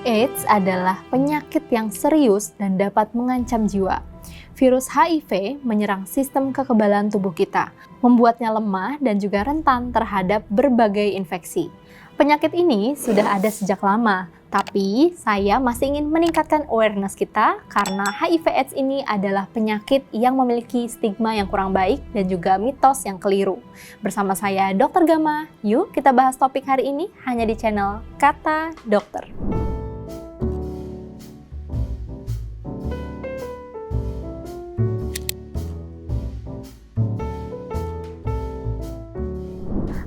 AIDS adalah penyakit yang serius dan dapat mengancam jiwa. Virus HIV menyerang sistem kekebalan tubuh kita, membuatnya lemah dan juga rentan terhadap berbagai infeksi. Penyakit ini sudah ada sejak lama, tapi saya masih ingin meningkatkan awareness kita karena HIV/AIDS ini adalah penyakit yang memiliki stigma yang kurang baik dan juga mitos yang keliru. Bersama saya Dr. Gama, yuk kita bahas topik hari ini hanya di channel Kata Dokter.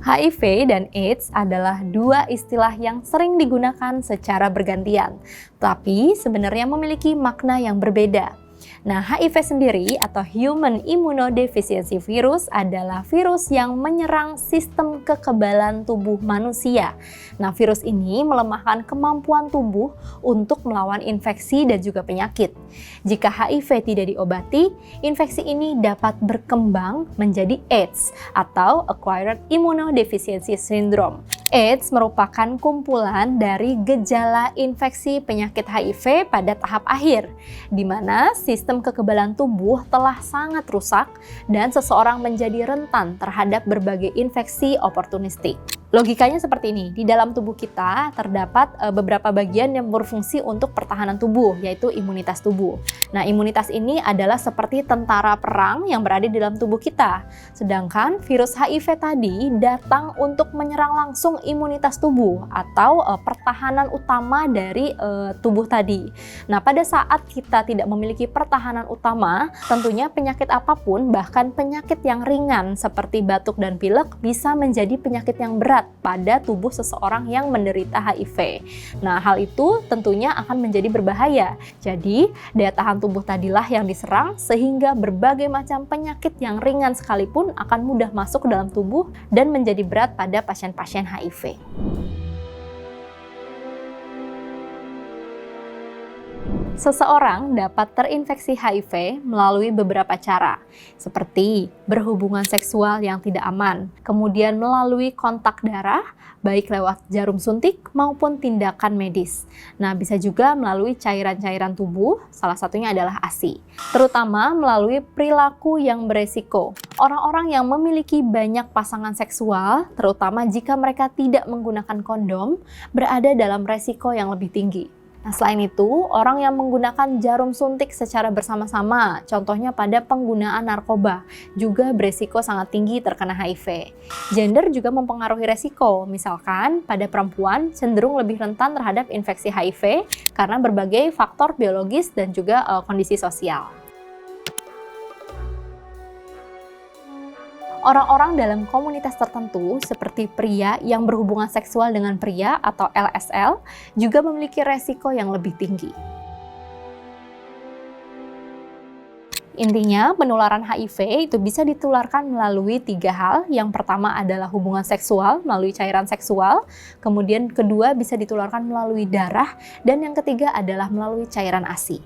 HIV dan AIDS adalah dua istilah yang sering digunakan secara bergantian, tapi sebenarnya memiliki makna yang berbeda. Nah, HIV sendiri atau Human Immunodeficiency Virus adalah virus yang menyerang sistem kekebalan tubuh manusia. Nah, virus ini melemahkan kemampuan tubuh untuk melawan infeksi dan juga penyakit. Jika HIV tidak diobati, infeksi ini dapat berkembang menjadi AIDS atau Acquired Immunodeficiency Syndrome. AIDS merupakan kumpulan dari gejala infeksi penyakit HIV pada tahap akhir, di mana sistem kekebalan tubuh telah sangat rusak dan seseorang menjadi rentan terhadap berbagai infeksi oportunistik. Logikanya seperti ini, di dalam tubuh kita terdapat beberapa bagian yang berfungsi untuk pertahanan tubuh, yaitu imunitas tubuh. Nah, imunitas ini adalah seperti tentara perang yang berada di dalam tubuh kita. Sedangkan virus HIV tadi datang untuk menyerang langsung imunitas tubuh atau pertahanan utama dari tubuh tadi. Nah, pada saat kita tidak memiliki pertahanan utama, tentunya penyakit apapun, bahkan penyakit yang ringan seperti batuk dan pilek bisa menjadi penyakit yang berat pada tubuh seseorang yang menderita HIV. Nah, hal itu tentunya akan menjadi berbahaya. Jadi, daya tahan tubuh tadilah yang diserang sehingga berbagai macam penyakit yang ringan sekalipun akan mudah masuk ke dalam tubuh dan menjadi berat pada pasien-pasien HIV. Seseorang dapat terinfeksi HIV melalui beberapa cara, seperti berhubungan seksual yang tidak aman, kemudian melalui kontak darah, baik lewat jarum suntik maupun tindakan medis. Nah, bisa juga melalui cairan-cairan tubuh, salah satunya adalah ASI, terutama melalui perilaku yang beresiko. Orang-orang yang memiliki banyak pasangan seksual, terutama jika mereka tidak menggunakan kondom, berada dalam resiko yang lebih tinggi. Nah, selain itu, orang yang menggunakan jarum suntik secara bersama-sama, contohnya pada penggunaan narkoba, juga beresiko sangat tinggi terkena HIV. Gender juga mempengaruhi resiko, misalkan pada perempuan cenderung lebih rentan terhadap infeksi HIV karena berbagai faktor biologis dan juga kondisi sosial. Orang-orang dalam komunitas tertentu seperti pria yang berhubungan seksual dengan pria atau LSL juga memiliki resiko yang lebih tinggi. Intinya, penularan HIV itu bisa ditularkan melalui 3 hal. Yang pertama adalah hubungan seksual melalui cairan seksual, kemudian kedua bisa ditularkan melalui darah, dan yang ketiga adalah melalui cairan ASI.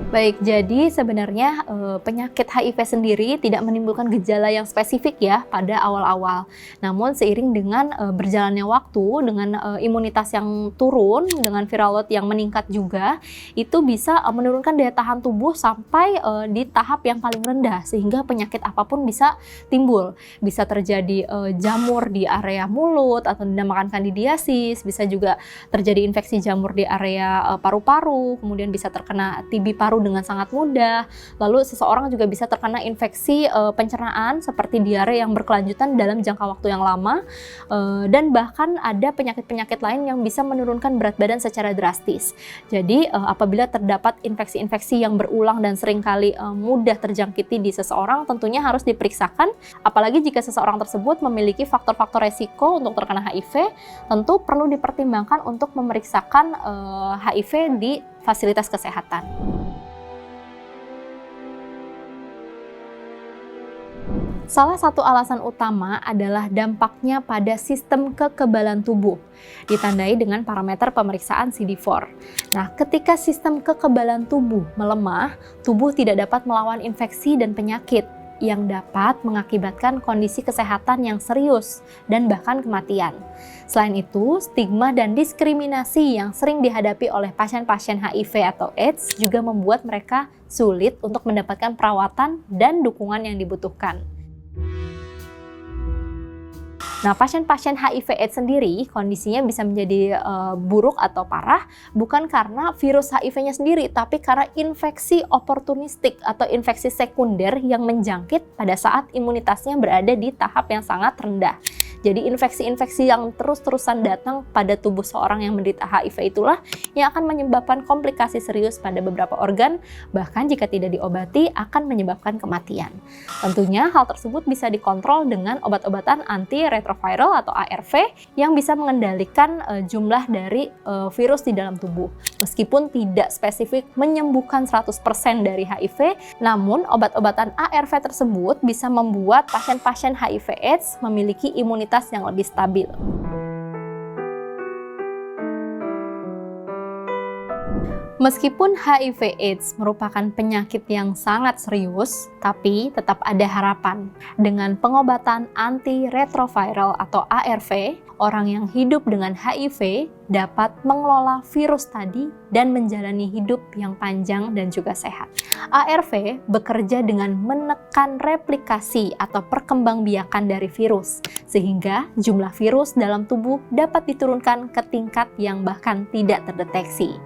Baik, jadi sebenarnya penyakit HIV sendiri tidak menimbulkan gejala yang spesifik ya pada awal-awal. Namun seiring dengan berjalannya waktu, dengan imunitas yang turun, dengan viral load yang meningkat juga, itu bisa menurunkan daya tahan tubuh sampai di tahap yang paling rendah, sehingga penyakit apapun bisa timbul. Bisa terjadi jamur di area mulut atau dinamakan kandidiasis, bisa juga terjadi infeksi jamur di area paru-paru, kemudian bisa terkena TB paru dengan sangat mudah. Lalu seseorang juga bisa terkena infeksi pencernaan seperti diare yang berkelanjutan dalam jangka waktu yang lama, dan bahkan ada penyakit-penyakit lain yang bisa menurunkan berat badan secara drastis. Jadi apabila terdapat infeksi-infeksi yang berulang dan seringkali mudah terjangkiti di seseorang, tentunya harus diperiksakan, apalagi jika seseorang tersebut memiliki faktor-faktor resiko untuk terkena HIV, tentu perlu dipertimbangkan untuk memeriksakan HIV di fasilitas kesehatan. Salah satu alasan utama adalah dampaknya pada sistem kekebalan tubuh, ditandai dengan parameter pemeriksaan CD4. Nah, ketika sistem kekebalan tubuh melemah, tubuh tidak dapat melawan infeksi dan penyakit. yang dapat mengakibatkan kondisi kesehatan yang serius dan bahkan kematian. Selain itu, stigma dan diskriminasi yang sering dihadapi oleh pasien-pasien HIV atau AIDS juga membuat mereka sulit untuk mendapatkan perawatan dan dukungan yang dibutuhkan. Nah, pasien-pasien HIV/AIDS sendiri kondisinya bisa menjadi buruk atau parah bukan karena virus HIV-nya sendiri, tapi karena infeksi oportunistik atau infeksi sekunder yang menjangkit pada saat imunitasnya berada di tahap yang sangat rendah. Jadi infeksi-infeksi yang terus-terusan datang pada tubuh seorang yang menderita HIV itulah yang akan menyebabkan komplikasi serius pada beberapa organ, bahkan jika tidak diobati akan menyebabkan kematian. Tentunya hal tersebut bisa dikontrol dengan obat-obatan antiretroviral atau ARV yang bisa mengendalikan jumlah dari virus di dalam tubuh. Meskipun tidak spesifik menyembuhkan 100% dari HIV, namun obat-obatan ARV tersebut bisa membuat pasien-pasien HIV/AIDS memiliki imunitas yang lebih stabil. Meskipun HIV/AIDS merupakan penyakit yang sangat serius, tapi tetap ada harapan. Dengan pengobatan antiretroviral atau ARV, orang yang hidup dengan HIV dapat mengelola virus tadi dan menjalani hidup yang panjang dan juga sehat. ARV bekerja dengan menekan replikasi atau perkembangbiakan dari virus, sehingga jumlah virus dalam tubuh dapat diturunkan ke tingkat yang bahkan tidak terdeteksi.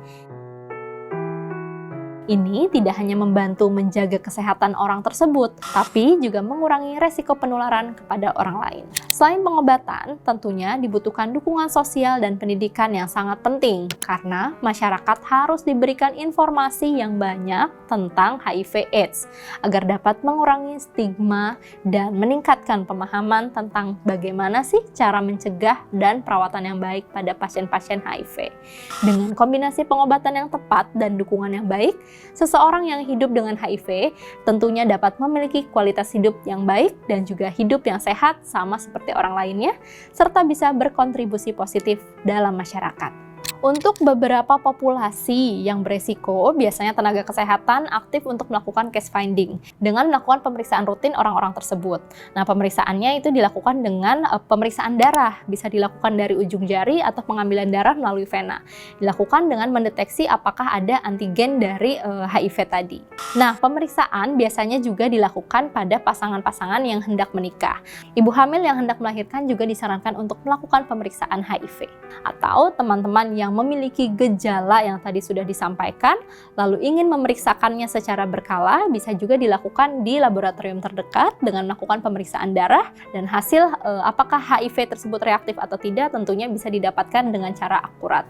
Ini tidak hanya membantu menjaga kesehatan orang tersebut, tapi juga mengurangi resiko penularan kepada orang lain. Selain pengobatan, tentunya dibutuhkan dukungan sosial dan pendidikan yang sangat penting, karena masyarakat harus diberikan informasi yang banyak tentang HIV/AIDS, agar dapat mengurangi stigma dan meningkatkan pemahaman tentang bagaimana sih cara mencegah dan perawatan yang baik pada pasien-pasien HIV. Dengan kombinasi pengobatan yang tepat dan dukungan yang baik, seseorang yang hidup dengan HIV tentunya dapat memiliki kualitas hidup yang baik dan juga hidup yang sehat sama seperti orang lainnya, serta bisa berkontribusi positif dalam masyarakat. Untuk beberapa populasi yang beresiko, biasanya tenaga kesehatan aktif untuk melakukan case finding dengan melakukan pemeriksaan rutin orang-orang tersebut. Nah, pemeriksaannya itu dilakukan dengan pemeriksaan darah, bisa dilakukan dari ujung jari atau pengambilan darah melalui vena. Dilakukan dengan mendeteksi apakah ada antigen dari HIV tadi. Nah, pemeriksaan biasanya juga dilakukan pada pasangan-pasangan yang hendak menikah. Ibu hamil yang hendak melahirkan juga disarankan untuk melakukan pemeriksaan HIV. Atau teman-teman yang memiliki gejala yang tadi sudah disampaikan, lalu ingin memeriksakannya secara berkala, bisa juga dilakukan di laboratorium terdekat dengan melakukan pemeriksaan darah, dan hasil apakah HIV tersebut reaktif atau tidak tentunya bisa didapatkan dengan cara akurat.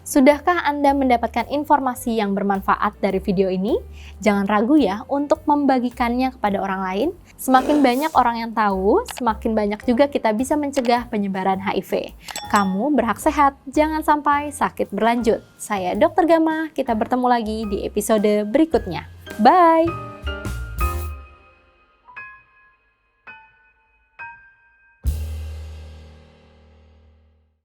Sudahkah Anda mendapatkan informasi yang bermanfaat dari video ini? Jangan ragu ya untuk membagikannya kepada orang lain. Semakin banyak orang yang tahu, semakin banyak juga kita bisa mencegah penyebaran HIV. Kamu berhak sehat, jangan sampai sakit berlanjut. Saya Dr. Gama, kita bertemu lagi di episode berikutnya. Bye!